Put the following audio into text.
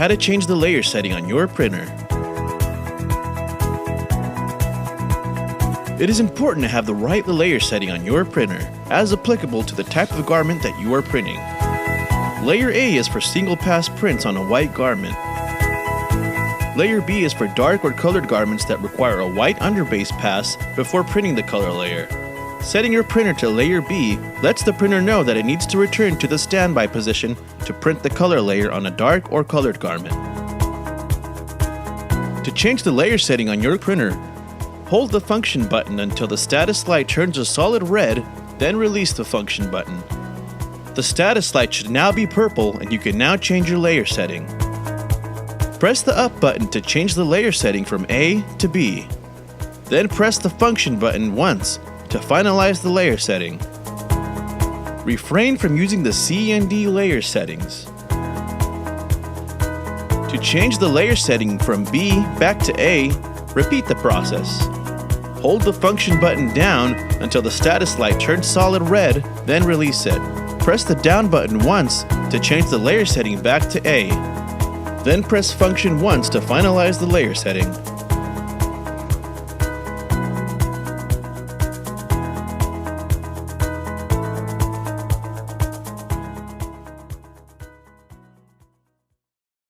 how to change the layer setting on your printer. It is important to have the right layer setting on your printer, as applicable to the type of garment that you are printing. Layer A is for single pass prints on a white garment. Layer B is for dark or colored garments that require a white underbase pass before printing the color layer. Setting your printer to layer B lets the printer know that it needs to return to the standby position to print the color layer on a dark or colored garment. To change the layer setting on your printer, hold the function button until the status light turns a solid red, then release the function button. The status light should now be purple and you can now change your layer setting. Press the up button to change the layer setting from A to B. Then press the function button once to finalize the layer setting. Refrain from using the C and D layer settings. To change the layer setting from B back to A, repeat the process. Hold the function button down until the status light turns solid red, then release it. Press the down button once to change the layer setting back to A. Then press function once to finalize the layer setting.